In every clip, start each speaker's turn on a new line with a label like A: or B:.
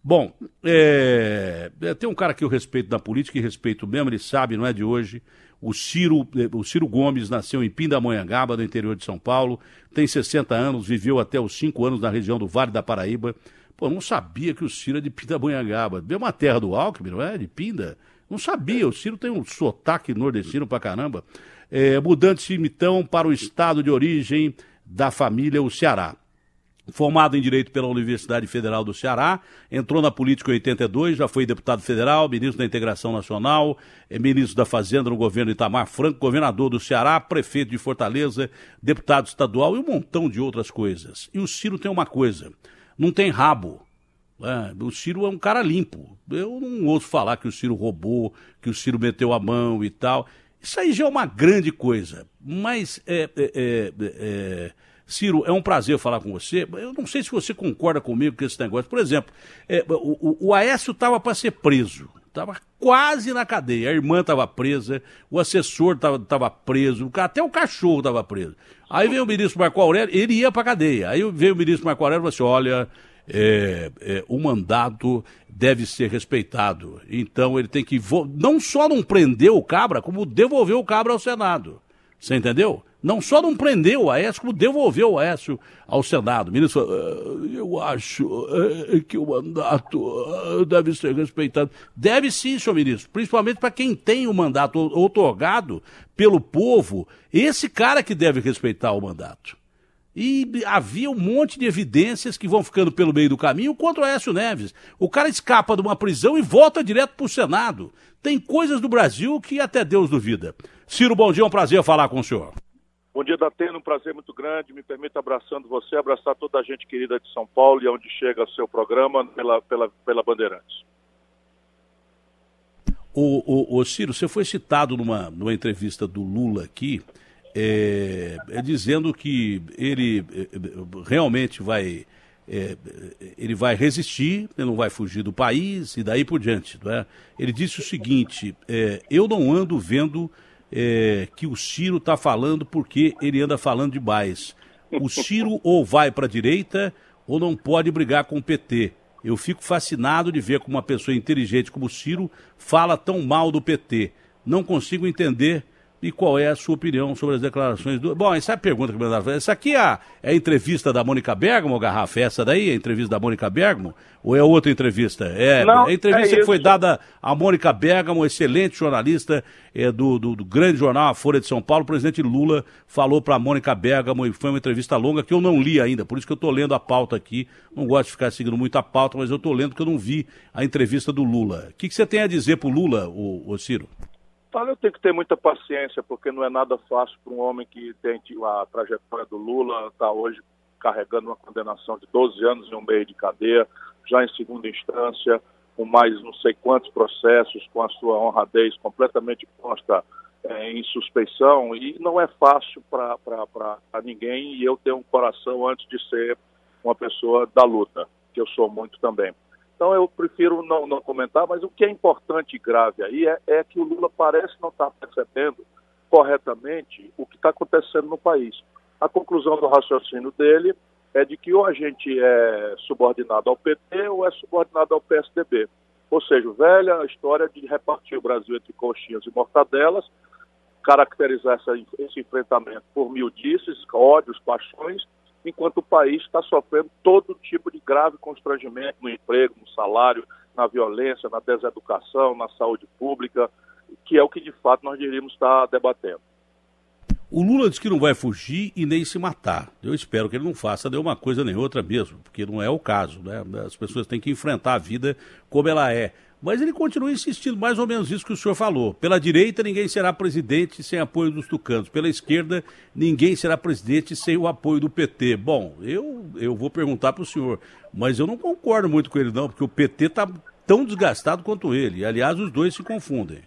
A: Bom, tem um cara que eu respeito da política e respeito mesmo, ele sabe, não é de hoje. O Ciro Gomes nasceu em Pindamonhangaba, no interior de São Paulo, tem 60 anos, viveu até os 5 anos na região do Vale da Paraíba. Pô, não sabia que o Ciro é de Pindamonhangaba. É uma terra do Alckmin, não é? De Pinda. Não sabia, o Ciro tem um sotaque nordestino pra caramba. Mudante então para o estado de origem da família, o Ceará. Formado em Direito pela Universidade Federal do Ceará, entrou na política em 82, já foi deputado federal, ministro da Integração Nacional, ministro da Fazenda no governo Itamar Franco, governador do Ceará, prefeito de Fortaleza, deputado estadual e um montão de outras coisas. E o Ciro tem uma coisa, não tem rabo. O Ciro é um cara limpo. Eu não ouço falar que o Ciro roubou, que o Ciro meteu a mão e tal. Isso aí já é uma grande coisa, mas Ciro, é um prazer falar com você. Eu não sei se você concorda comigo com esse negócio. Por exemplo, o Aécio estava para ser preso, estava quase na cadeia. A irmã estava presa, o assessor estava preso, até o cachorro estava preso. Aí veio o ministro Marco Aurélio, ele ia para a cadeia. Aí veio o ministro Marco Aurélio e falou assim, olha, o mandato deve ser respeitado. Então ele tem que não só não prender o cabra, como devolver o cabra ao Senado. Você entendeu? Não só não prendeu o Aécio, como devolveu o Aécio ao Senado. O ministro falou, eu acho que o mandato deve ser respeitado. Deve sim, senhor ministro, principalmente para quem tem o mandato outorgado pelo povo, esse cara que deve respeitar o mandato. E havia um monte de evidências que vão ficando pelo meio do caminho contra o Aécio Neves. O cara escapa de uma prisão e volta direto para o Senado. Tem coisas do Brasil que até Deus duvida. Ciro, bom dia, é um prazer falar com o senhor.
B: Bom dia, Datena, um prazer muito grande. Me permita, abraçando você, abraçar toda a gente querida de São Paulo e aonde chega o seu programa pela Bandeirantes.
A: O Ciro, você foi citado numa entrevista do Lula aqui, dizendo que ele realmente vai resistir, ele não vai fugir do país e daí por diante. Não é? Ele disse o seguinte, eu não ando vendo que o Ciro está falando porque ele anda falando demais. O Ciro ou vai para a direita ou não pode brigar com o PT. Eu fico fascinado de ver como uma pessoa inteligente como o Ciro fala tão mal do PT. Não consigo entender. E qual é a sua opinião sobre as declarações do... Bom, essa é a pergunta que me mandaram fazer. Essa aqui é a entrevista da Mônica Bergamo, Garrafa? É essa daí, a entrevista da Mônica Bergamo? Ou é outra entrevista?
B: Não,
A: a entrevista que foi dada à Mônica Bergamo, excelente jornalista do grande jornal A Folha de São Paulo. O presidente Lula falou para a Mônica Bergamo e foi uma entrevista longa que eu não li ainda, por isso que eu estou lendo a pauta aqui. Não gosto de ficar seguindo muito a pauta, mas eu estou lendo porque eu não vi a entrevista do Lula. O que você tem a dizer para o Lula, o Ciro?
B: Eu tenho que ter muita paciência, porque não é nada fácil para um homem que tem a trajetória do Lula, está hoje carregando uma condenação de 12 anos e um mês de cadeia, já em segunda instância, com mais não sei quantos processos, com a sua honradez completamente posta em suspeição, e não é fácil para ninguém, e eu tenho um coração antes de ser uma pessoa da luta, que eu sou muito também. Então eu prefiro não comentar, mas o que é importante e grave aí é que o Lula parece não estar percebendo corretamente o que está acontecendo no país. A conclusão do raciocínio dele é de que ou a gente é subordinado ao PT ou é subordinado ao PSDB. Ou seja, velha história de repartir o Brasil entre coxinhas e mortadelas, caracterizar esse enfrentamento por mildices, ódios, paixões, enquanto o país está sofrendo todo tipo de grave constrangimento no emprego, no salário, na violência, na deseducação, na saúde pública, que é o que de fato nós deveríamos estar debatendo.
A: O Lula diz que não vai fugir e nem se matar. Eu espero que ele não faça nenhuma coisa nem outra mesmo, porque não é o caso, né? As pessoas têm que enfrentar a vida como ela é. Mas ele continua insistindo, mais ou menos isso que o senhor falou. Pela direita, ninguém será presidente sem apoio dos tucanos. Pela esquerda, ninguém será presidente sem o apoio do PT. Bom, eu vou perguntar para o senhor, mas eu não concordo muito com ele não, porque o PT está tão desgastado quanto ele. Aliás, os dois se confundem.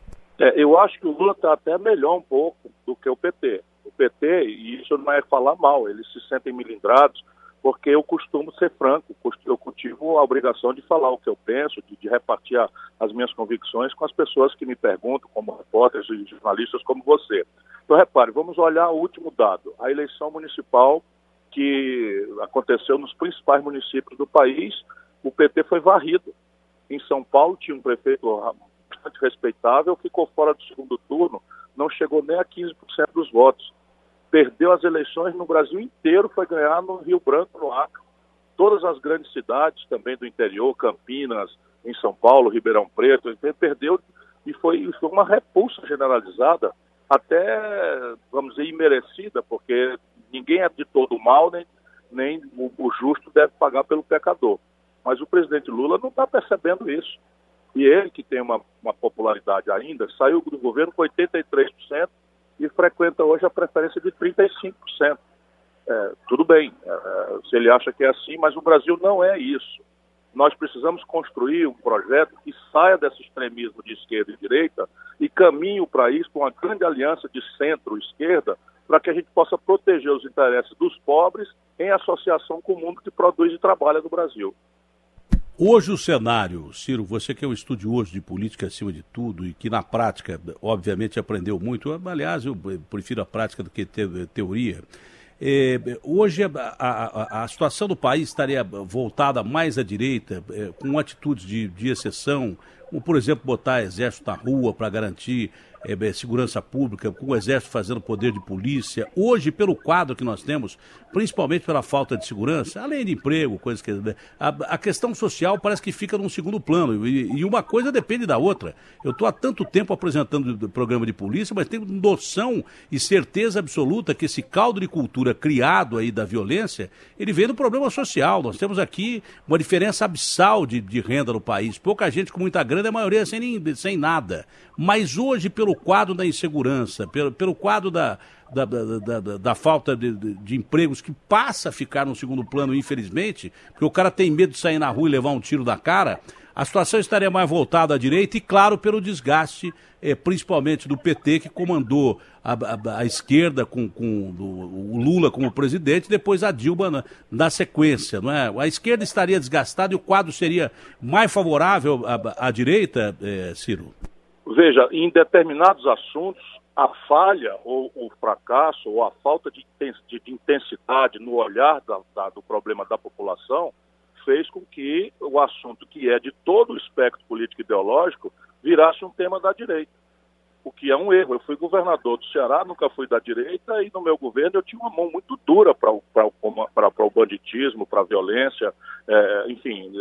B: Eu acho que o Lula está até melhor um pouco do que o PT. O PT, e isso não é falar mal, eles se sentem melindrados, porque eu costumo ser franco, eu cultivo a obrigação de falar o que eu penso, de repartir as minhas convicções com as pessoas que me perguntam, como repórteres e jornalistas como você. Então, repare, vamos olhar o último dado, a eleição municipal que aconteceu nos principais municípios do país, o PT foi varrido. Em São Paulo tinha um prefeito bastante respeitável, ficou fora do segundo turno, não chegou nem a 15% dos votos. Perdeu as eleições no Brasil inteiro, foi ganhar no Rio Branco, no Acre. Todas as grandes cidades também do interior, Campinas, em São Paulo, Ribeirão Preto, ele perdeu e foi uma repulsa generalizada, até, vamos dizer, imerecida, porque ninguém é de todo mal, nem o justo deve pagar pelo pecador. Mas o presidente Lula não está percebendo isso. E ele, que tem uma popularidade ainda, saiu do governo com 83% e frequenta hoje a preferência de 35%. Tudo bem, se ele acha que é assim, mas o Brasil não é isso. Nós precisamos construir um projeto que saia desse extremismo de esquerda e direita e caminhe o país com uma grande aliança de centro-esquerda para que a gente possa proteger os interesses dos pobres em associação com o mundo que produz e trabalha no Brasil.
A: Hoje o cenário, Ciro, você que é um estudioso de política acima de tudo e que na prática, obviamente, aprendeu muito, aliás, eu prefiro a prática do que teoria. Hoje a situação do país estaria voltada mais à direita, com atitudes de exceção, como, por exemplo, botar exército na rua para garantir segurança pública, com o exército fazendo poder de polícia. Hoje, pelo quadro que nós temos, principalmente pela falta de segurança, além de emprego, coisas que a questão social parece que fica num segundo plano, e uma coisa depende da outra. Eu estou há tanto tempo apresentando o programa de polícia, mas tenho noção e certeza absoluta que esse caldo de cultura criado aí da violência, ele vem do problema social. Nós temos aqui uma diferença abissal de renda no país, pouca gente com muita grana, a maioria sem nada. Mas hoje, pelo quadro da insegurança, pelo quadro da falta de empregos, que passa a ficar no segundo plano, infelizmente, porque o cara tem medo de sair na rua e levar um tiro na cara, a situação estaria mais voltada à direita e, claro, pelo desgaste, principalmente do PT, que comandou a esquerda com o Lula como presidente, depois a Dilma na sequência, não é? A esquerda estaria desgastada e o quadro seria mais favorável à direita, Ciro?
B: Veja, em determinados assuntos, a falha ou o fracasso ou a falta de intensidade no olhar do problema da população fez com que o assunto que é de todo o espectro político e ideológico virasse um tema da direita, o que é um erro. Eu fui governador do Ceará, nunca fui da direita, e no meu governo eu tinha uma mão muito dura para o banditismo, para a violência, enfim,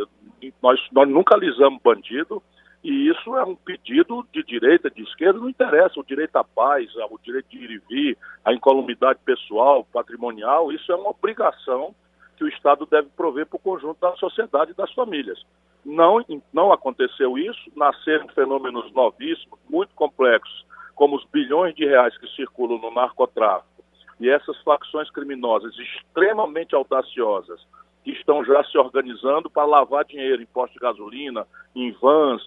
B: nós nunca alisamos bandido. E isso é um pedido de direita, de esquerda, não interessa. O direito à paz, o direito de ir e vir, a incolumidade pessoal, patrimonial, isso é uma obrigação que o Estado deve prover para o conjunto da sociedade e das famílias. Não aconteceu isso, nasceram fenômenos novíssimos, muito complexos, como os bilhões de reais que circulam no narcotráfico e essas facções criminosas extremamente audaciosas, que estão já se organizando para lavar dinheiro em postos de gasolina, em vans,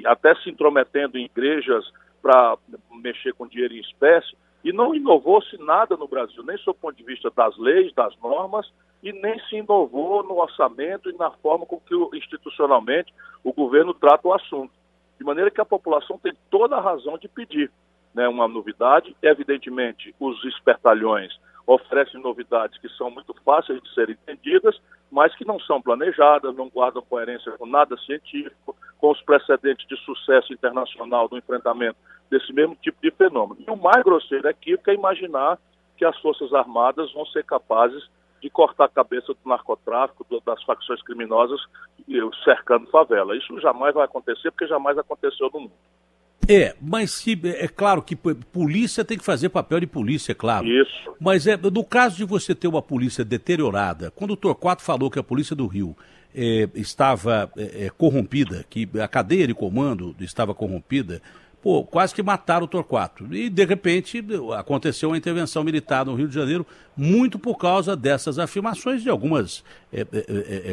B: até se intrometendo em igrejas para mexer com dinheiro em espécie, e não inovou-se nada no Brasil, nem sob o ponto de vista das leis, das normas, e nem se inovou no orçamento e na forma com que institucionalmente o governo trata o assunto. De maneira que a população tem toda a razão de pedir, né, uma novidade. Evidentemente, os espertalhões oferecem novidades que são muito fáceis de serem entendidas, mas que não são planejadas, não guardam coerência com nada científico, com os precedentes de sucesso internacional do enfrentamento desse mesmo tipo de fenômeno. E o mais grosseiro equívoco é imaginar que as Forças Armadas vão ser capazes de cortar a cabeça do narcotráfico, das facções criminosas cercando favela. Isso jamais vai acontecer, porque jamais aconteceu no mundo.
A: Mas é claro que polícia tem que fazer papel de polícia, é claro.
B: Isso.
A: Mas no caso de você ter uma polícia deteriorada, quando o Torquato falou que a polícia do Rio estava corrompida, que a cadeia de comando estava corrompida, quase que mataram o Torquato. E, de repente, aconteceu uma intervenção militar no Rio de Janeiro, muito por causa dessas afirmações, de algumas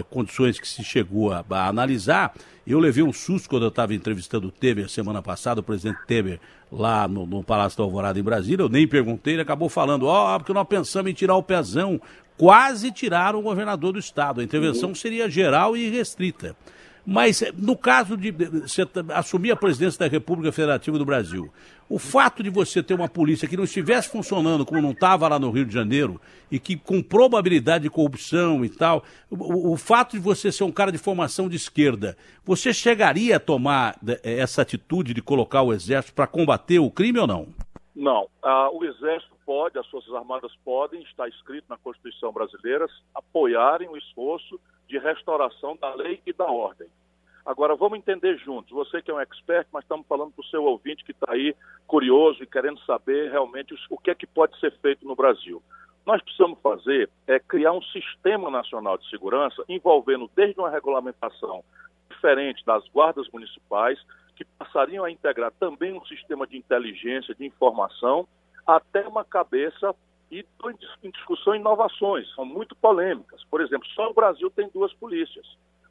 A: condições que se chegou a analisar. Eu levei um susto quando eu estava entrevistando o Temer semana passada, o presidente Temer, lá no Palácio da Alvorada, em Brasília. Eu nem perguntei, ele acabou falando, porque nós pensamos em tirar o pezão. Quase tiraram o governador do estado. A intervenção seria geral e restrita. Mas no caso de você assumir a presidência da República Federativa do Brasil, o fato de você ter uma polícia que não estivesse funcionando como não estava lá no Rio de Janeiro e que com probabilidade de corrupção e tal, o fato de você ser um cara de formação de esquerda, você chegaria a tomar essa atitude de colocar o Exército para combater o crime ou não?
B: Não. O Exército pode, as Forças Armadas podem, está escrito na Constituição brasileira, apoiarem o esforço de restauração da lei e da ordem. Agora, vamos entender juntos. Você que é um expert, mas estamos falando para o seu ouvinte que está aí curioso e querendo saber realmente o que é que pode ser feito no Brasil. Nós precisamos fazer criar um sistema nacional de segurança envolvendo desde uma regulamentação diferente das guardas municipais, que passariam a integrar também um sistema de inteligência, de informação, até uma cabeça e em discussão inovações, são muito polêmicas. Por exemplo, só o Brasil tem 2 polícias.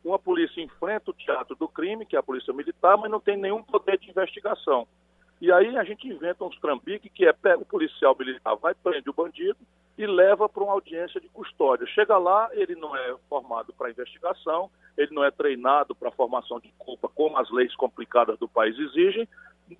B: Uma polícia enfrenta o teatro do crime, que é a polícia militar, mas não tem nenhum poder de investigação. E aí a gente inventa uns trambiques que pega o policial militar, vai, prende o bandido e leva para uma audiência de custódia. Chega lá, ele não é formado para investigação, ele não é treinado para formação de culpa, como as leis complicadas do país exigem.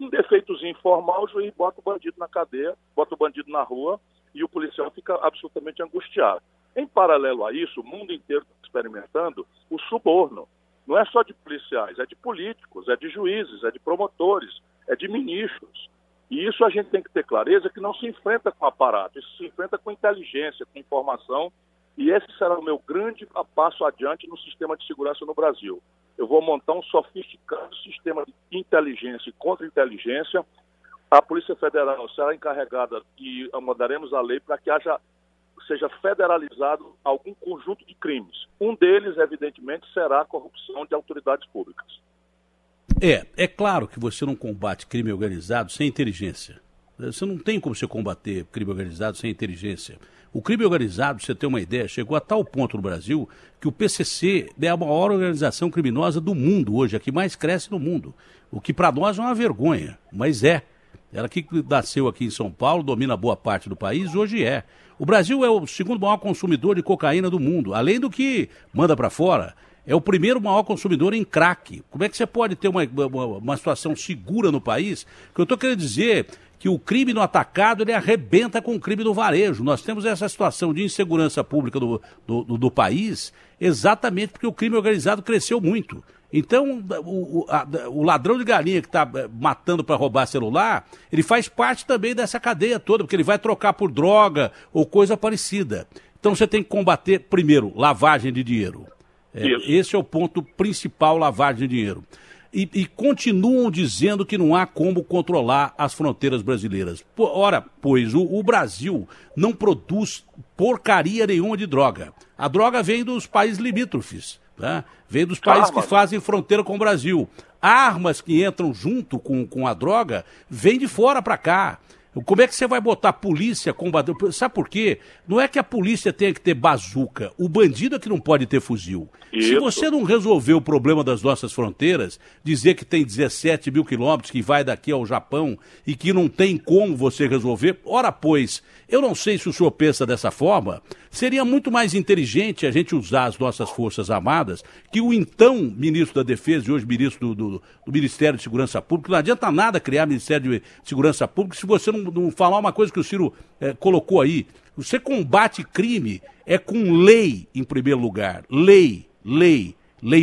B: Um defeitozinho informal, o juiz bota o bandido na cadeia, bota o bandido na rua, e o policial fica absolutamente angustiado. Em paralelo a isso, o mundo inteiro está experimentando o suborno. Não é só de policiais, é de políticos, é de juízes, é de promotores, é de ministros. E isso a gente tem que ter clareza que não se enfrenta com aparato, isso se enfrenta com inteligência, com informação, e esse será o meu grande passo adiante no sistema de segurança no Brasil. Eu vou montar um sofisticado sistema de inteligência e contra-inteligência. A Polícia Federal será encarregada e mandaremos a lei para que seja federalizado algum conjunto de crimes. Um deles, evidentemente, será a corrupção de autoridades públicas.
A: É claro que você não combate crime organizado sem inteligência. Você não tem como você combater crime organizado sem inteligência. O crime organizado, pra você ter uma ideia, chegou a tal ponto no Brasil que o PCC é a maior organização criminosa do mundo hoje, a que mais cresce no mundo. O que para nós é uma vergonha, mas é. Ela que nasceu aqui em São Paulo, domina boa parte do país, hoje é. O Brasil é o 2º maior consumidor de cocaína do mundo, além do que manda para fora. É o 1º maior consumidor em crack. Como é que você pode ter uma situação segura no país? O que eu estou querendo dizer que o crime no atacado ele arrebenta com o crime no varejo. Nós temos essa situação de insegurança pública do país exatamente porque o crime organizado cresceu muito. Então, o ladrão de galinha que está matando para roubar celular, ele faz parte também dessa cadeia toda, porque ele vai trocar por droga ou coisa parecida. Então você tem que combater, primeiro, lavagem de dinheiro. Esse é o ponto principal, lavagem de dinheiro. E continuam dizendo que não há como controlar as fronteiras brasileiras. Ora, pois, o Brasil não produz porcaria nenhuma de droga. A droga vem dos países limítrofes, tá? Vem dos países que fazem fronteira com o Brasil. Armas que entram junto com a droga vêm de fora para cá. Como é que você vai botar a polícia combater? Sabe por quê? Não é que a polícia tenha que ter bazuca. O bandido é que não pode ter fuzil. Isso. Se você não resolver o problema das nossas fronteiras, dizer que tem 17 mil quilômetros, que vai daqui ao Japão e que não tem como você resolver, ora pois, eu não sei se o senhor pensa dessa forma, seria muito mais inteligente a gente usar as nossas Forças Armadas, que o então ministro da Defesa e hoje ministro do Ministério de Segurança Pública, não adianta nada criar Ministério de Segurança Pública se você não falar uma coisa que o Ciro colocou aí. Você combate crime com lei em primeiro lugar. Lei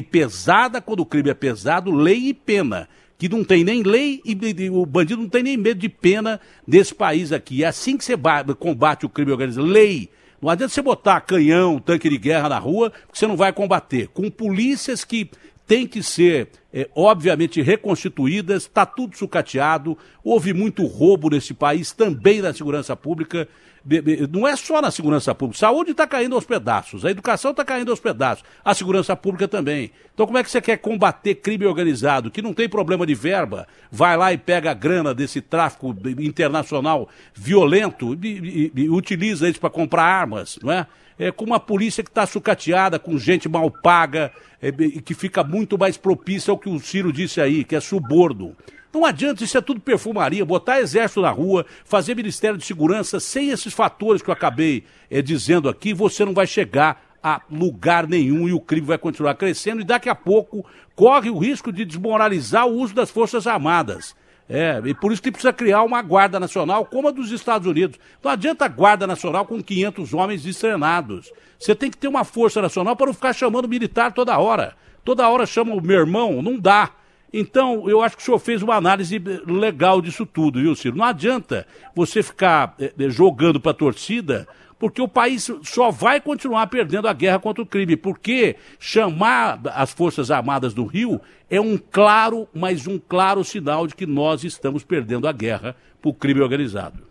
A: pesada quando o crime é pesado, lei e pena. Que não tem nem lei e o bandido não tem nem medo de pena desse país aqui. É assim que você combate o crime organizado. Lei. Não adianta você botar canhão, tanque de guerra na rua, que você não vai combater. Com polícias que têm que ser, obviamente, reconstituídas, está tudo sucateado, houve muito roubo nesse país, também na segurança pública. Não é só na segurança pública, saúde está caindo aos pedaços, a educação está caindo aos pedaços, a segurança pública também. Então como é que você quer combater crime organizado, que não tem problema de verba, vai lá e pega a grana desse tráfico internacional violento e utiliza isso para comprar armas, não é? Com uma polícia que está sucateada, com gente mal paga, que fica muito mais propícia ao que o Ciro disse aí, que é suborno. Não adianta, isso é tudo perfumaria, botar exército na rua, fazer Ministério de Segurança, sem esses fatores que eu acabei dizendo aqui, você não vai chegar a lugar nenhum e o crime vai continuar crescendo e daqui a pouco corre o risco de desmoralizar o uso das Forças Armadas. E por isso que precisa criar uma Guarda Nacional como a dos Estados Unidos. Não adianta a Guarda Nacional com 500 homens destreinados. Você tem que ter uma Força Nacional para não ficar chamando militar toda hora. Toda hora chama o meu irmão, não dá. Então, eu acho que o senhor fez uma análise legal disso tudo, viu, Ciro? Não adianta você ficar jogando para a torcida, porque o país só vai continuar perdendo a guerra contra o crime, porque chamar as Forças Armadas do Rio é um claro, mas um claro sinal de que nós estamos perdendo a guerra para o crime organizado.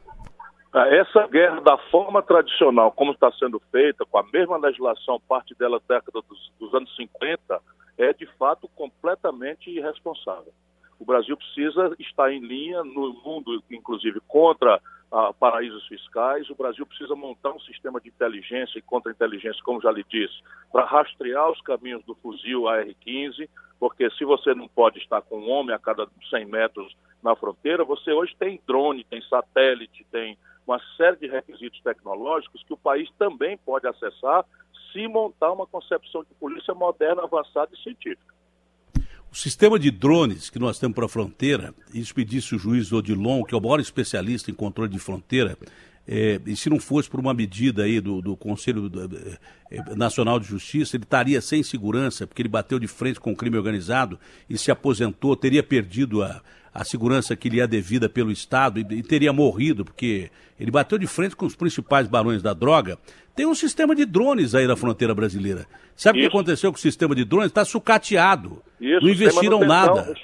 B: Essa guerra, da forma tradicional, como está sendo feita, com a mesma legislação, parte dela da década dos anos 50, é de fato completamente irresponsável. O Brasil precisa estar em linha no mundo, inclusive contra paraísos fiscais. O Brasil precisa montar um sistema de inteligência e contra-inteligência, como já lhe disse, para rastrear os caminhos do fuzil AR-15, porque se você não pode estar com um homem a cada 100 metros na fronteira, você hoje tem drone, tem satélite, tem uma série de requisitos tecnológicos que o país também pode acessar se montar uma concepção de polícia moderna, avançada e científica.
A: O sistema de drones que nós temos para a fronteira, isso me disse o juiz Odilon, que é o maior especialista em controle de fronteira, e se não fosse por uma medida aí do Conselho Nacional de Justiça, ele estaria sem segurança, porque ele bateu de frente com o crime organizado e se aposentou, teria perdido a segurança que lhe é devida pelo Estado e teria morrido, porque ele bateu de frente com os principais barões da droga. Tem um sistema de drones aí na fronteira brasileira. Sabe o que aconteceu com o sistema de drones? Está sucateado. Não investiram nada.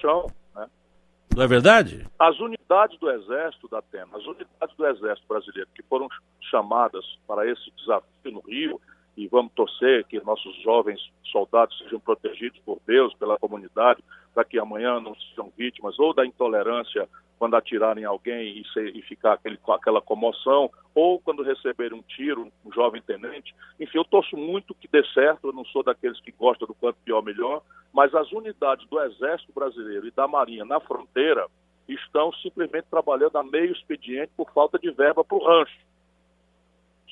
A: Não é verdade?
B: As unidades do Exército, da Atena, as unidades do Exército brasileiro que foram chamadas para esse desafio no Rio, e vamos torcer que nossos jovens soldados sejam protegidos por Deus, pela comunidade, para que amanhã não sejam vítimas ou da intolerância quando atirarem em alguém e ficar aquela comoção, ou quando receberem um tiro, um jovem tenente. Enfim, eu torço muito que dê certo, eu não sou daqueles que gostam do quanto pior melhor, mas as unidades do Exército Brasileiro e da Marinha na fronteira estão simplesmente trabalhando a meio expediente por falta de verba para o rancho.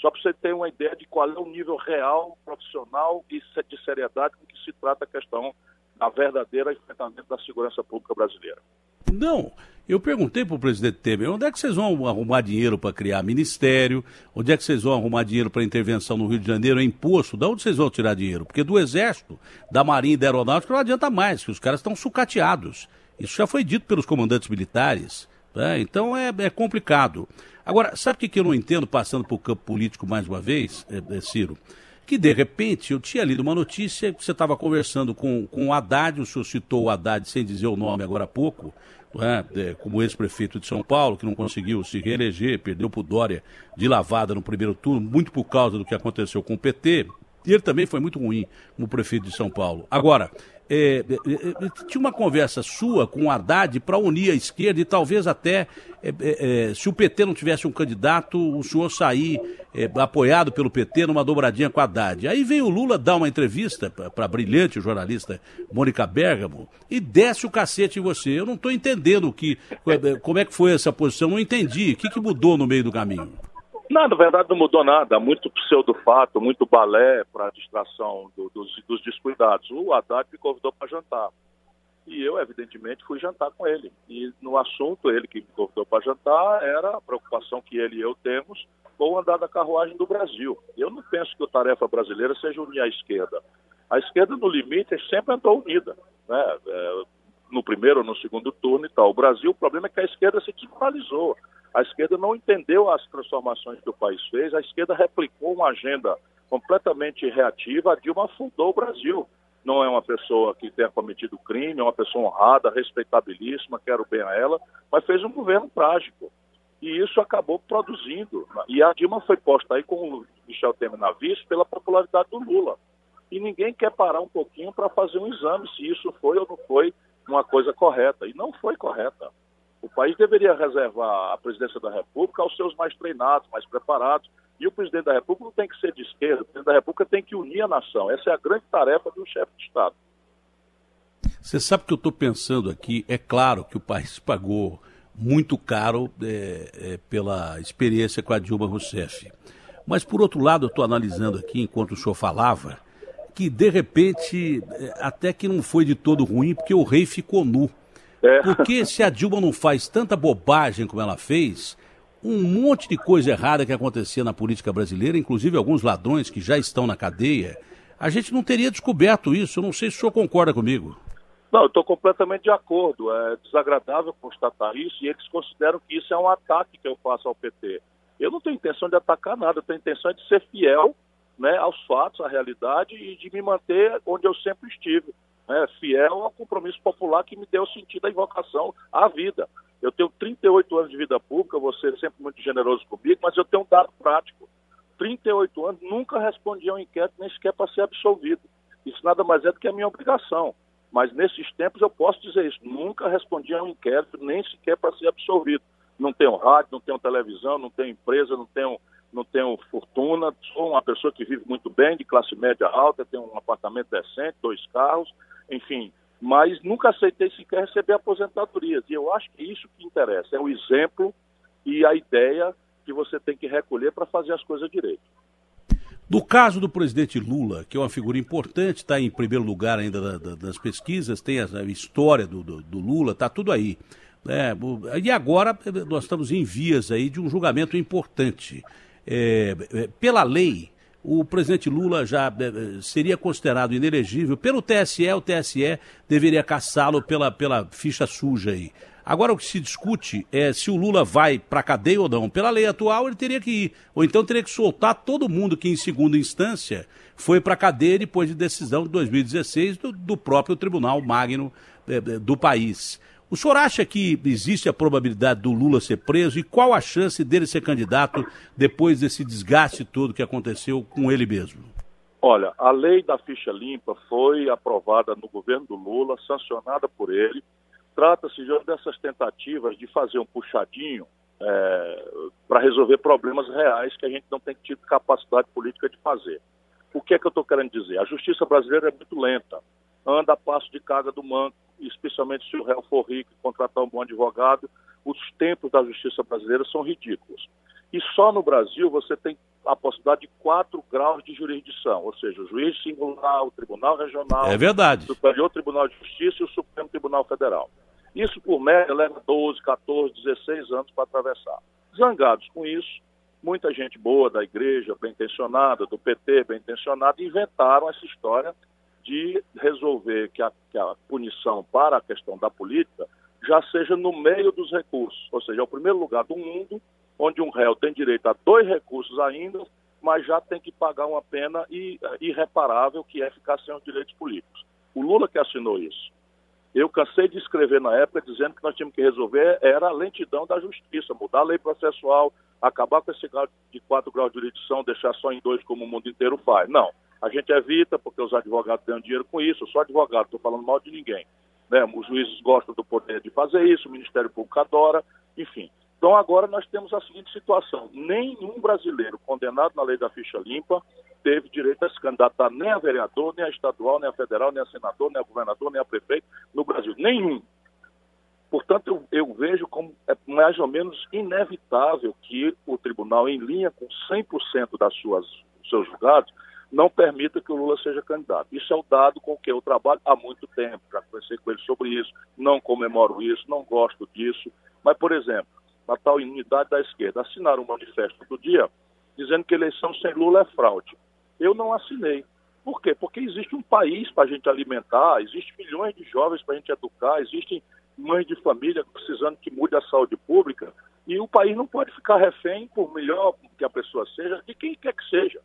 B: Só para você ter uma ideia de qual é o nível real, profissional e de seriedade com que se trata a questão da verdadeira enfrentamento da segurança pública brasileira.
A: Não, eu perguntei para o presidente Temer, onde é que vocês vão arrumar dinheiro para criar ministério, onde é que vocês vão arrumar dinheiro para intervenção no Rio de Janeiro, é imposto, de onde vocês vão tirar dinheiro? Porque do Exército, da Marinha e da Aeronáutica não adianta mais, que os caras estão sucateados. Isso já foi dito pelos comandantes militares, né? Então é complicado. Agora, sabe o que eu não entendo, passando para o campo político mais uma vez, Ciro? Que de repente eu tinha lido uma notícia que você estava conversando com o Haddad, o senhor citou o Haddad sem dizer o nome agora há pouco, como ex-prefeito de São Paulo, que não conseguiu se reeleger, perdeu para o Dória de lavada no primeiro turno, muito por causa do que aconteceu com o PT, e ele também foi muito ruim como prefeito de São Paulo. Agora, tinha uma conversa sua com o Haddad para unir a esquerda e talvez até, se o PT não tivesse um candidato, o senhor sair apoiado pelo PT numa dobradinha com o Haddad. Aí veio o Lula dar uma entrevista para a brilhante jornalista Mônica Bergamo e desce o cacete em você. Eu não estou entendendo como é que foi essa posição, não entendi. O que mudou no meio do caminho?
B: Não, na verdade não mudou nada, muito pseudo-fato, muito balé para distração dos descuidados. O Haddad me convidou para jantar e eu, evidentemente, fui jantar com ele. E no assunto, ele que me convidou para jantar, era a preocupação que ele e eu temos com o andar da carruagem do Brasil. Eu não penso que a tarefa brasileira seja unir a esquerda. A esquerda, no limite, sempre andou unida, né? No primeiro ou no segundo turno e tal. O Brasil, o problema é que a esquerda se desmoralizou. A esquerda não entendeu as transformações que o país fez, a esquerda replicou uma agenda completamente reativa, a Dilma afundou o Brasil. Não é uma pessoa que tenha cometido crime, é uma pessoa honrada, respeitabilíssima, quero bem a ela, mas fez um governo trágico. E isso acabou produzindo. E a Dilma foi posta aí com o Michel Temer na vice pela popularidade do Lula. E ninguém quer parar um pouquinho para fazer um exame se isso foi ou não foi uma coisa correta. E não foi correta. O país deveria reservar a presidência da República aos seus mais treinados, mais preparados. E o presidente da República não tem que ser de esquerda, o presidente da República tem que unir a nação. Essa é a grande tarefa de um chefe de Estado.
A: Você sabe o que eu estou pensando aqui? É claro que o país pagou muito caro pela experiência com a Dilma Rousseff. Mas, por outro lado, eu estou analisando aqui, enquanto o senhor falava, que, de repente, até que não foi de todo ruim, porque o rei ficou nu. Porque se a Dilma não faz tanta bobagem como ela fez, um monte de coisa errada que acontecia na política brasileira, inclusive alguns ladrões que já estão na cadeia, a gente não teria descoberto isso. Eu não sei se o senhor concorda comigo.
B: Não, eu estou completamente de acordo. É desagradável constatar isso e eles consideram que isso é um ataque que eu faço ao PT. Eu não tenho intenção de atacar nada, eu tenho intenção de ser fiel, né, aos fatos, à realidade e de me manter onde eu sempre estive, né, fiel ao compromisso popular que me deu sentido da invocação à vida. Eu tenho 38 anos de vida pública, você é sempre muito generoso comigo, mas eu tenho um dado prático. 38 anos, nunca respondi a um inquérito, nem sequer para ser absolvido. Isso nada mais é do que a minha obrigação. Mas nesses tempos eu posso dizer isso, nunca respondi a um inquérito, nem sequer para ser absolvido. Não tenho rádio, não tenho televisão, não tenho empresa, não tenho fortuna, sou uma pessoa que vive muito bem, de classe média alta, tenho um apartamento decente, 2 carros, enfim, mas nunca aceitei sequer receber aposentadorias. E eu acho que isso que interessa, é o exemplo e a ideia que você tem que recolher para fazer as coisas direito.
A: No caso do presidente Lula, que é uma figura importante, está em primeiro lugar ainda das pesquisas, tem a história do Lula, está tudo aí. E agora nós estamos em vias aí de um julgamento importante. Pela lei, o presidente Lula já seria considerado inelegível. Pelo TSE, o TSE deveria cassá-lo pela ficha suja aí. Agora o que se discute é se o Lula vai para a cadeia ou não. Pela lei atual ele teria que ir, ou então teria que soltar todo mundo que em segunda instância foi para a cadeia depois de decisão de 2016 do próprio Tribunal Magno do país. O senhor acha que existe a probabilidade do Lula ser preso e qual a chance dele ser candidato depois desse desgaste todo que aconteceu com ele mesmo?
B: Olha, a lei da ficha limpa foi aprovada no governo do Lula, sancionada por ele. Trata-se de uma dessas tentativas de fazer um puxadinho para resolver problemas reais que a gente não tem tido capacidade política de fazer. O que é que eu estou querendo dizer? A justiça brasileira é muito lenta, anda a passo de carga do manco, especialmente se o réu for rico e contratar um bom advogado, os tempos da justiça brasileira são ridículos. E só no Brasil você tem a possibilidade de 4 graus de jurisdição, ou seja, o juiz singular, o Tribunal Regional, o Superior Tribunal de Justiça e o Supremo Tribunal Federal. Isso, por média, leva 12, 14, 16 anos para atravessar. Zangados com isso, muita gente boa da igreja, bem-intencionada, do PT, bem-intencionada, inventaram essa história de resolver que a punição para a questão da política já seja no meio dos recursos, ou seja, é o primeiro lugar do mundo onde um réu tem direito a 2 recursos ainda, mas já tem que pagar uma pena irreparável, que é ficar sem os direitos políticos. O Lula que assinou isso. Eu cansei de escrever na época dizendo que nós tínhamos que resolver era a lentidão da justiça, mudar a lei processual, acabar com esse grau de 4 graus de jurisdição, deixar só em 2 como o mundo inteiro faz. Não, a gente evita porque os advogados ganham dinheiro com isso, eu sou advogado, estou falando mal de ninguém. Né? Os juízes gostam do poder de fazer isso, o Ministério Público adora, enfim. Então agora nós temos a seguinte situação, nenhum brasileiro condenado na lei da ficha limpa teve direito a se candidatar nem a vereador, nem a estadual, nem a federal, nem a senador, nem a governador, nem a prefeito no Brasil, nenhum. Portanto, eu vejo como é mais ou menos inevitável que o tribunal, em linha com 100% dos seus julgados, não permita que o Lula seja candidato. Isso é o dado com que eu trabalho há muito tempo, já conversei com ele sobre isso, não comemoro isso, não gosto disso, mas, por exemplo, a tal unidade da esquerda, assinaram um manifesto do dia dizendo que eleição sem Lula é fraude. Eu não assinei. Por quê? Porque existe um país para a gente alimentar, existem milhões de jovens para a gente educar, existem mães de família precisando que mude a saúde pública, e o país não pode ficar refém, por melhor que a pessoa seja, de quem quer que seja.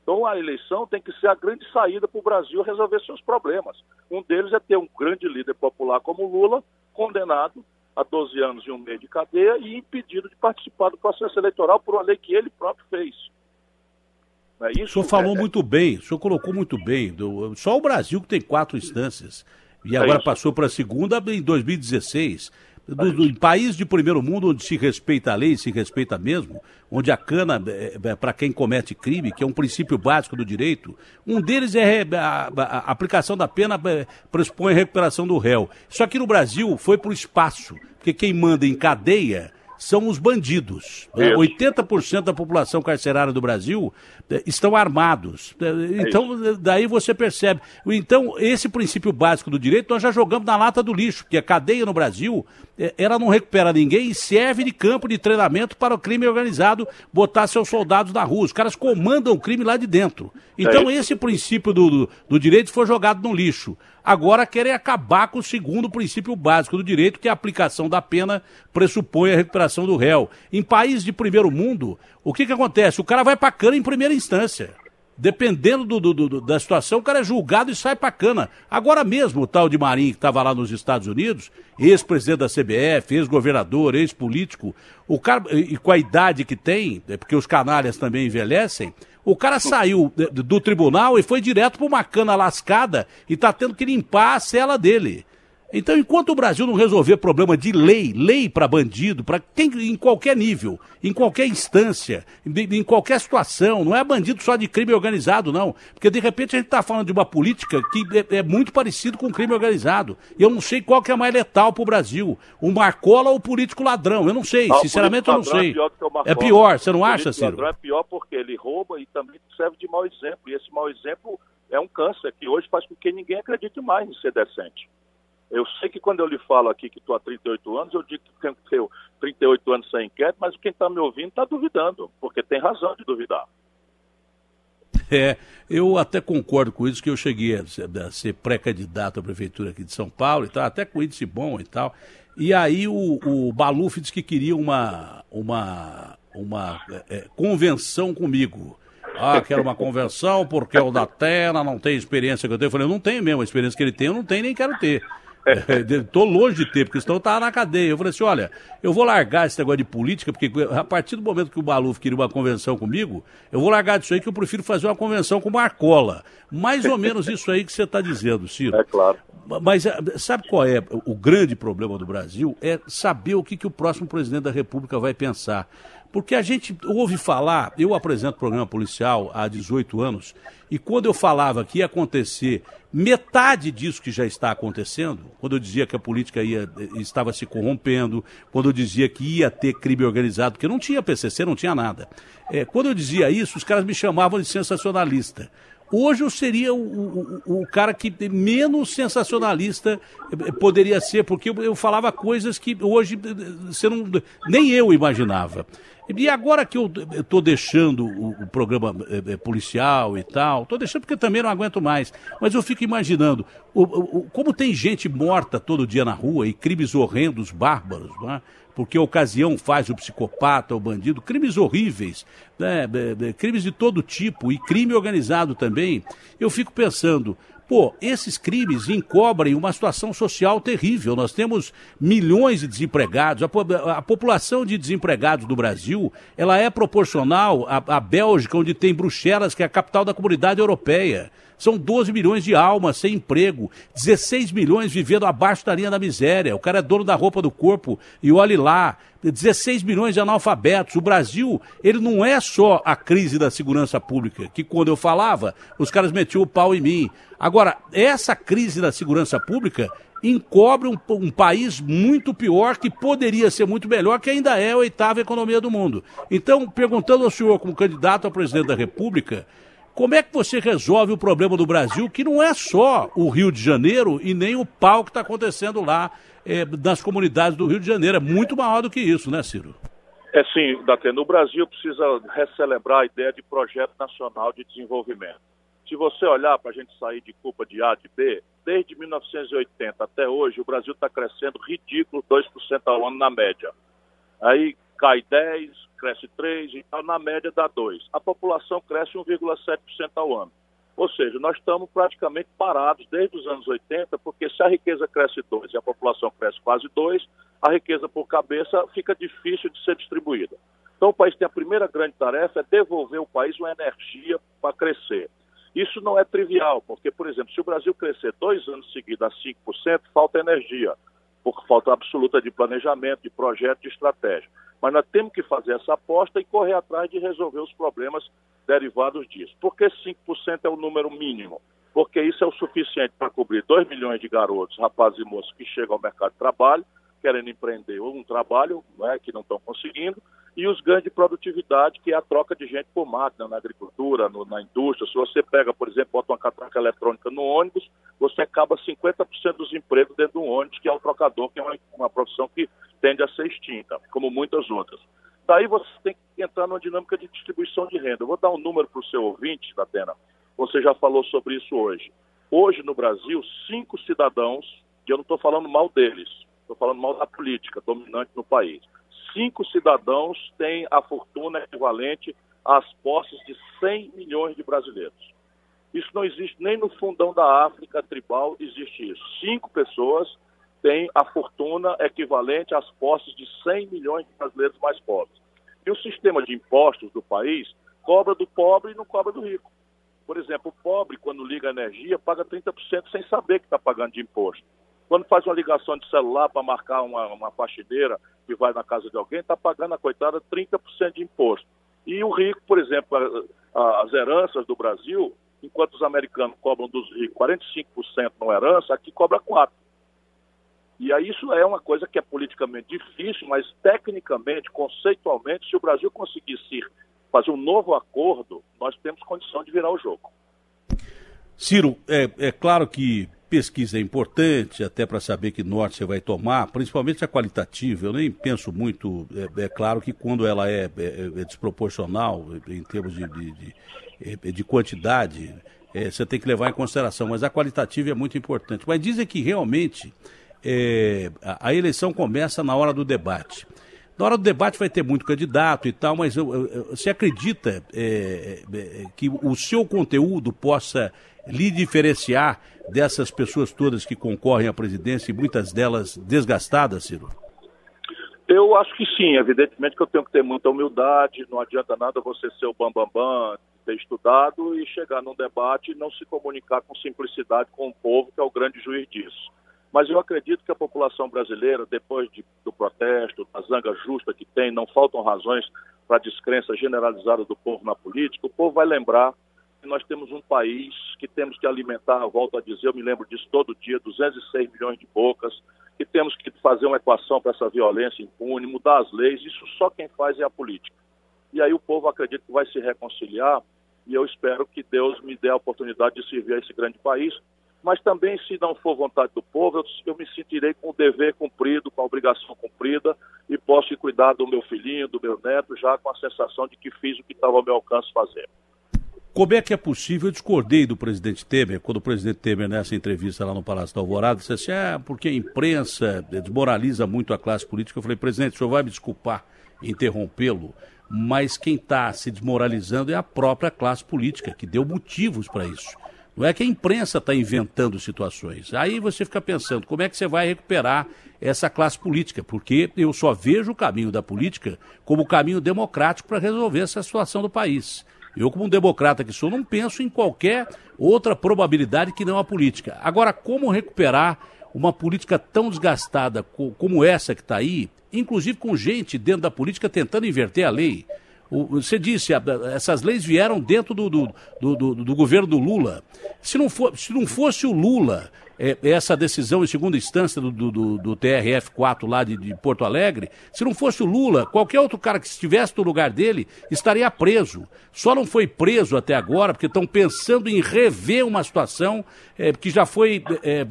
B: Então a eleição tem que ser a grande saída para o Brasil resolver seus problemas. Um deles é ter um grande líder popular como o Lula, condenado a 12 anos e 1 mês de cadeia e impedido de participar do processo eleitoral por uma lei que ele próprio fez.
A: O senhor falou muito bem, o senhor colocou muito bem. Só o Brasil que tem 4 instâncias e agora passou para a segunda em 2016. Em país de primeiro mundo, onde se respeita a lei, se respeita mesmo, onde a cana para quem comete crime, que é um princípio básico do direito, um deles é a aplicação da pena pressupõe a recuperação do réu. Só que no Brasil foi para o espaço, porque quem manda em cadeia são os bandidos. 80% da população carcerária do Brasil estão armados. Então, daí você percebe. Então, esse princípio básico do direito nós já jogamos na lata do lixo, porque a cadeia no Brasil, ela não recupera ninguém e serve de campo de treinamento para o crime organizado botar seus soldados na rua. Os caras comandam o crime lá de dentro. Então, esse princípio do direito foi jogado no lixo. Agora querem acabar com o segundo princípio básico do direito, que é a aplicação da pena pressupõe a recuperação do réu. Em países de primeiro mundo, o que acontece? O cara vai pra cana em primeira instância. Dependendo da situação, o cara é julgado e sai pra cana. Agora mesmo, o tal de Marinho, que estava lá nos Estados Unidos, ex-presidente da CBF, ex-governador, ex-político, o cara, e com a idade que tem, porque os canalhas também envelhecem, o cara saiu do tribunal e foi direto para uma cana lascada e está tendo que limpar a cela dele. Então, enquanto o Brasil não resolver problema de lei para bandido, em qualquer nível, em qualquer instância, em qualquer situação, não é bandido só de crime organizado, não. Porque, de repente, a gente está falando de uma política que é muito parecido com o crime organizado. E eu não sei qual que é mais letal para o Brasil, o Marcola ou o político ladrão. Eu não sei, sinceramente eu não sei. É pior, você não acha, Ciro? O
B: ladrão é pior porque ele rouba e também serve de mau exemplo. E esse mau exemplo é um câncer que hoje faz com que ninguém acredite mais em ser decente. Eu sei que quando eu lhe falo aqui que estou há 38 anos, eu digo que tenho que ter 38 anos sem inquérito, mas quem está me ouvindo está duvidando, porque tem razão de duvidar.
A: Eu até concordo com isso, que eu cheguei a ser pré-candidato à prefeitura aqui de São Paulo, e tal, até com índice bom e tal. E aí o Maluf disse que queria uma convenção comigo. Quero uma convenção porque o Datena não tem experiência que eu tenho. Eu falei, eu não tenho mesmo a experiência que ele tem, eu não tenho nem quero ter. Estou longe de ter, porque senão eu estava na cadeia. Eu falei assim, olha, eu vou largar esse negócio de política, porque a partir do momento que o Maluf queria uma convenção comigo, eu vou largar disso aí, que eu prefiro fazer uma convenção com o Marcola. Mais ou menos isso aí que você está dizendo, Ciro.
B: É claro.
A: Mas sabe qual é o grande problema do Brasil? É saber o que o próximo presidente da República vai pensar. Porque a gente ouve falar, eu apresento programa policial há 18 anos, e quando eu falava que ia acontecer metade disso que já está acontecendo, quando eu dizia que a política estava se corrompendo, quando eu dizia que ia ter crime organizado, porque não tinha PCC, não tinha nada. Quando eu dizia isso, os caras me chamavam de sensacionalista. Hoje eu seria o cara que menos sensacionalista poderia ser, porque eu falava coisas que hoje nem eu imaginava. E agora que eu estou deixando o programa policial e tal, estou deixando porque também não aguento mais, mas eu fico imaginando como tem gente morta todo dia na rua e crimes horrendos, bárbaros, não é? Porque a ocasião faz o psicopata, o bandido, crimes horríveis, né? Crimes de todo tipo e crime organizado também. Eu fico pensando, esses crimes encobrem uma situação social terrível. Nós temos milhões de desempregados. A população de desempregados do Brasil, ela é proporcional à Bélgica, onde tem Bruxelas, que é a capital da Comunidade Europeia. São 12 milhões de almas sem emprego, 16 milhões vivendo abaixo da linha da miséria. O cara é dono da roupa do corpo e olhe lá, 16 milhões de analfabetos. O Brasil, ele não é só a crise da segurança pública, que quando eu falava, os caras metiam o pau em mim. Agora, essa crise da segurança pública encobre um país muito pior, que poderia ser muito melhor, que ainda é a 8ª economia do mundo. Então, perguntando ao senhor, como candidato a presidente da República, como é que você resolve o problema do Brasil, que não é só o Rio de Janeiro e nem o pau que está acontecendo lá nas comunidades do Rio de Janeiro? É muito maior do que isso, né, Ciro?
B: Sim, Datena. O Brasil precisa recelebrar a ideia de projeto nacional de desenvolvimento. Se você olhar para a gente sair de culpa de A, de B, desde 1980 até hoje, o Brasil está crescendo ridículo 2% ao ano na média. Aí cai 10%, cresce 3% e tal, na média dá 2%. A população cresce 1,7% ao ano. Ou seja, nós estamos praticamente parados desde os anos 80, porque se a riqueza cresce 2% e a população cresce quase 2%, a riqueza por cabeça fica difícil de ser distribuída. Então o país tem a primeira grande tarefa, é devolver ao país uma energia para crescer. Isso não é trivial, porque, por exemplo, se o Brasil crescer 2 anos seguidos a 5%, falta energia, por falta absoluta de planejamento, de projeto, de estratégia. Mas nós temos que fazer essa aposta e correr atrás de resolver os problemas derivados disso. Por que 5% é o número mínimo? Porque isso é o suficiente para cobrir 2 milhões de garotos, rapazes e moças que chegam ao mercado de trabalho, querem empreender um trabalho, né, que não estão conseguindo, e os ganhos de produtividade, que é a troca de gente por máquina na agricultura, na indústria. Se você pega, por exemplo, bota uma catraca eletrônica no ônibus, você acaba 50% dos empregos dentro do ônibus, que é o trocador, que é uma profissão que tende a ser extinta, como muitas outras. Daí você tem que entrar numa dinâmica de distribuição de renda. Eu vou dar um número para o seu ouvinte, Datena. Você já falou sobre isso hoje. Hoje, no Brasil, 5 cidadãos, e eu não estou falando mal deles, estou falando mal da política dominante no país. 5 cidadãos têm a fortuna equivalente às posses de 100 milhões de brasileiros. Isso não existe nem no fundão da África tribal, existe isso. 5 pessoas têm a fortuna equivalente às posses de 100 milhões de brasileiros mais pobres. E o sistema de impostos do país cobra do pobre e não cobra do rico. Por exemplo, o pobre, quando liga a energia, paga 30% sem saber que está pagando de imposto. Quando faz uma ligação de celular para marcar uma faxineira que vai na casa de alguém, está pagando a coitada 30% de imposto. E o rico, por exemplo, as heranças do Brasil, enquanto os americanos cobram dos ricos 45% na herança, aqui cobra 4%. E aí isso é uma coisa que é politicamente difícil, mas tecnicamente, conceitualmente, se o Brasil conseguisse fazer um novo acordo, nós temos condição de virar o jogo.
A: Ciro, é claro que pesquisa é importante, até para saber que norte você vai tomar, principalmente a qualitativa. Eu nem penso muito, é claro que quando ela é desproporcional em termos de quantidade, você tem que levar em consideração, mas a qualitativa é muito importante. Mas dizem que realmente a eleição começa na hora do debate. Na hora do debate vai ter muito candidato e tal, mas você acredita que o seu conteúdo possa lhe diferenciar dessas pessoas todas que concorrem à presidência e muitas delas desgastadas, Ciro?
B: Eu acho que sim, evidentemente que eu tenho que ter muita humildade, não adianta nada você ser o bambambam, ter estudado e chegar num debate e não se comunicar com simplicidade com o povo, que é o grande juiz disso. Mas eu acredito que a população brasileira, depois do protesto, da zanga justa que tem, não faltam razões para a descrença generalizada do povo na política, o povo vai lembrar que nós temos um país que temos que alimentar, volto a dizer, eu me lembro disso todo dia, 206 milhões de bocas, que temos que fazer uma equação para essa violência impune, mudar as leis, isso só quem faz é a política. E aí o povo acredita que vai se reconciliar e eu espero que Deus me dê a oportunidade de servir a esse grande país. Mas também, se não for vontade do povo, eu me sentirei com o dever cumprido, com a obrigação cumprida e posso cuidar do meu filhinho, do meu neto, já com a sensação de que fiz o que estava ao meu alcance fazer.
A: Como é que é possível? Eu discordei do presidente Temer, quando o presidente Temer, nessa entrevista lá no Palácio da Alvorada, disse assim, porque a imprensa desmoraliza muito a classe política. Eu falei, presidente, o senhor vai me desculpar interrompê-lo, mas quem está se desmoralizando é a própria classe política, que deu motivos para isso. Não é que a imprensa está inventando situações. Aí você fica pensando, como é que você vai recuperar essa classe política? Porque eu só vejo o caminho da política como o caminho democrático para resolver essa situação do país. Eu, como um democrata que sou, não penso em qualquer outra probabilidade que não a política. Agora, como recuperar uma política tão desgastada como essa que está aí, inclusive com gente dentro da política tentando inverter a lei? Você disse, essas leis vieram dentro do governo do Lula. Se não fosse o Lula, essa decisão em segunda instância do TRF4 lá de Porto Alegre, se não fosse o Lula, qualquer outro cara que estivesse no lugar dele estaria preso. Só não foi preso até agora porque estão pensando em rever uma situação que já foi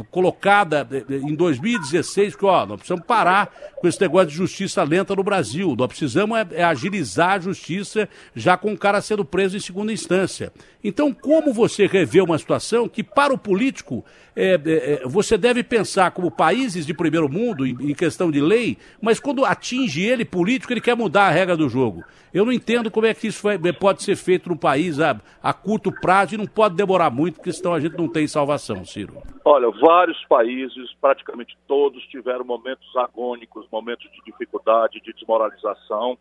A: colocada em 2016, que nós precisamos parar com esse negócio de justiça lenta no Brasil. Nós precisamos agilizar a justiça já com o cara sendo preso em segunda instância. Então, como você rever uma situação que, para o político, você deve pensar como países de primeiro mundo, em questão de lei, mas quando atinge ele, político, ele quer mudar a regra do jogo. Eu não entendo como é que isso pode ser feito no país a curto prazo e não pode demorar muito, porque senão a gente não tem salvação, Ciro.
B: Olha, vários países, praticamente todos, tiveram momentos agônicos, momentos de dificuldade, de desmoralização.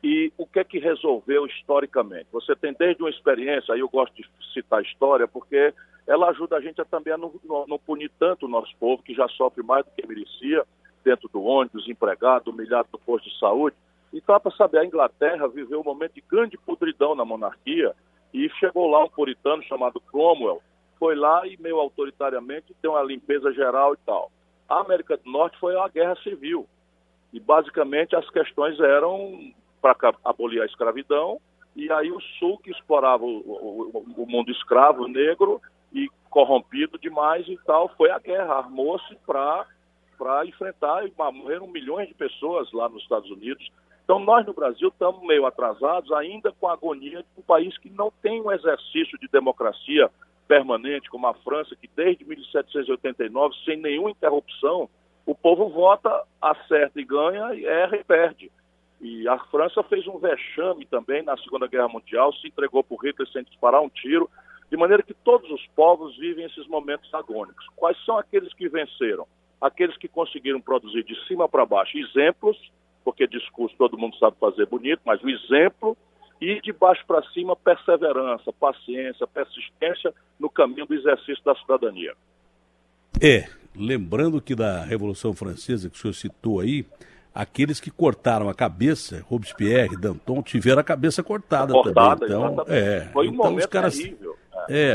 B: E o que é que resolveu historicamente? Você tem desde uma experiência, aí eu gosto de citar a história, porque ela ajuda a gente também a não punir tanto o nosso povo, que já sofre mais do que merecia, dentro do ônibus, empregado, humilhado no posto de saúde. Então, para saber, a Inglaterra viveu um momento de grande podridão na monarquia e chegou lá um puritano chamado Cromwell, foi lá e meio autoritariamente deu uma limpeza geral e tal. A América do Norte foi a guerra civil. E basicamente as questões eram para abolir a escravidão, e aí o Sul, que explorava o mundo escravo, negro e corrompido demais e tal, foi à guerra, armou-se para enfrentar, e morreram milhões de pessoas lá nos Estados Unidos. Então nós no Brasil estamos meio atrasados, ainda com a agonia de um país que não tem um exercício de democracia permanente, como a França, que desde 1789, sem nenhuma interrupção, o povo vota, acerta e ganha, e erra e perde. E a França fez um vexame também na Segunda Guerra Mundial, se entregou por Hitler sem disparar um tiro, de maneira que todos os povos vivem esses momentos agônicos. Quais são aqueles que venceram? Aqueles que conseguiram produzir de cima para baixo exemplos, porque discurso todo mundo sabe fazer bonito, mas o exemplo, e de baixo para cima perseverança, paciência, persistência no caminho do exercício da cidadania.
A: Lembrando que da Revolução Francesa, que o senhor citou aí, aqueles que cortaram a cabeça, Robespierre, Danton, tiveram a cabeça cortada também. Então,
B: foi um
A: então
B: momento
A: os caras,
B: terrível.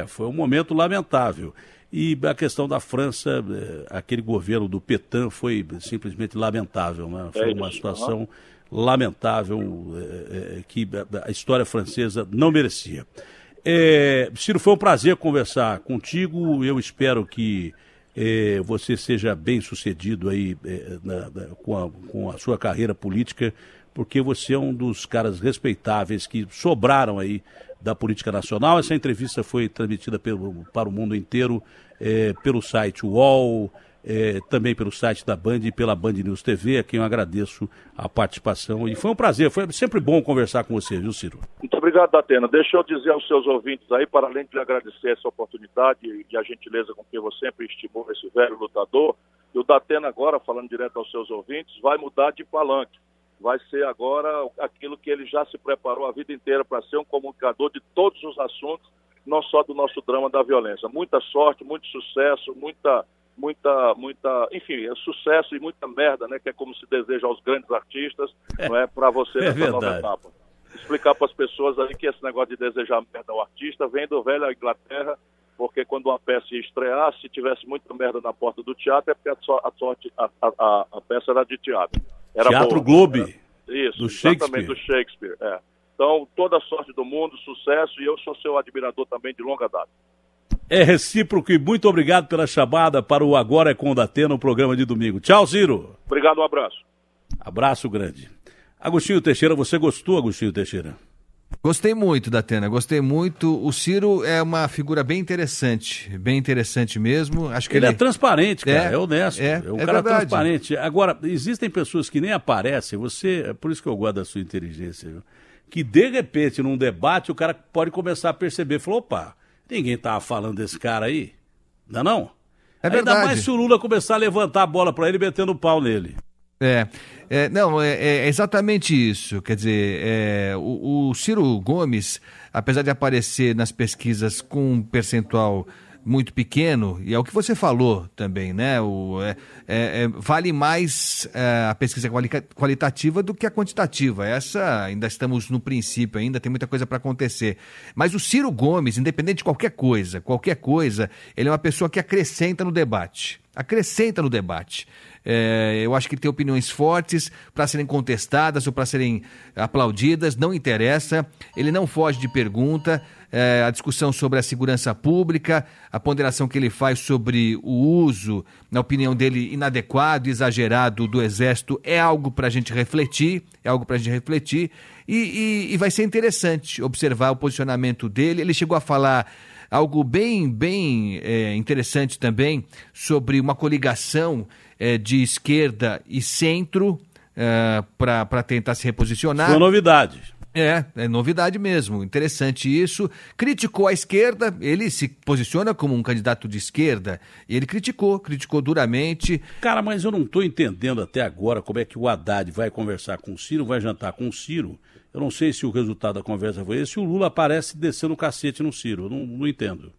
A: Foi um momento lamentável. E a questão da França, aquele governo do Pétain foi simplesmente lamentável, né? Foi uma situação lamentável que a história francesa não merecia. Ciro, foi um prazer conversar contigo. Eu espero que você seja bem sucedido aí com a sua carreira política, porque você é um dos caras respeitáveis que sobraram aí da política nacional. Essa entrevista foi transmitida para o mundo inteiro pelo site UOL, também pelo site da Band e pela Band News TV, a quem eu agradeço a participação. E foi um prazer, foi sempre bom conversar com você, viu, Ciro?
B: Muito obrigado, Datena. Deixa eu dizer aos seus ouvintes aí, para além de lhe agradecer essa oportunidade e a gentileza com que você sempre estimula esse velho lutador, e o Datena agora, falando direto aos seus ouvintes, vai mudar de palanque. Vai ser agora aquilo que ele já se preparou a vida inteira para ser, um comunicador de todos os assuntos, não só do nosso drama da violência. Muita sorte, muito sucesso, enfim, sucesso e muita merda, né? Que é como se deseja aos grandes artistas, não é? Para você nessa nova etapa. Explicar para as pessoas aí que esse negócio de desejar merda ao artista vem do velho Inglaterra, porque quando uma peça ia estrear, se tivesse muita merda na porta do teatro, é porque a peça era de teatro. Era
A: Teatro
B: boa,
A: Globe,
B: isso,
A: do
B: exatamente,
A: Shakespeare.
B: do Shakespeare. Então, toda a sorte do mundo, sucesso, e eu sou seu admirador também de longa data.
A: É recíproco e muito obrigado pela chamada para o Agora é com o Datena, no programa de domingo. Tchau, Ciro.
B: Obrigado, um abraço.
A: Abraço grande. Agostinho Teixeira, você gostou, Agostinho Teixeira?
C: Gostei muito, Datena, gostei muito. O Ciro é uma figura bem interessante mesmo. Acho que
A: ele é transparente, cara, é honesto,
C: é
A: um cara
C: verdade.
A: transparente. Agora, existem pessoas que nem aparecem, é por isso que eu gosto da sua inteligência, viu? Que de repente, num debate, o cara pode começar a perceber, falou, opa, ninguém estava falando desse cara aí, não é não?
C: É verdade.
A: Ainda mais se o Lula começar a levantar a bola para ele, metendo o pau nele.
C: Não, é exatamente isso. Quer dizer, o Ciro Gomes, apesar de aparecer nas pesquisas com um percentual muito pequeno, e é o que você falou também, né? Vale mais a pesquisa qualitativa do que a quantitativa. Essa, ainda estamos no princípio, ainda tem muita coisa para acontecer. Mas o Ciro Gomes, independente de qualquer coisa, ele é uma pessoa que acrescenta no debate. Eu acho que ele tem opiniões fortes para serem contestadas ou para serem aplaudidas, não interessa, ele não foge de pergunta, a discussão sobre a segurança pública, a ponderação que ele faz sobre o uso, na opinião dele, inadequado, exagerado do Exército, é algo para a gente refletir, e vai ser interessante observar o posicionamento dele. Ele chegou a falar algo bem interessante também sobre uma coligação de esquerda e centro para tentar se reposicionar.
A: Foi novidade.
C: É novidade mesmo, interessante isso. Criticou a esquerda, ele se posiciona como um candidato de esquerda, e ele criticou duramente.
A: Cara, mas eu não estou entendendo até agora como é que o Haddad vai conversar com o Ciro, vai jantar com o Ciro. Eu não sei se o resultado da conversa foi esse, o Lula aparece descendo o cacete no Ciro, eu não entendo.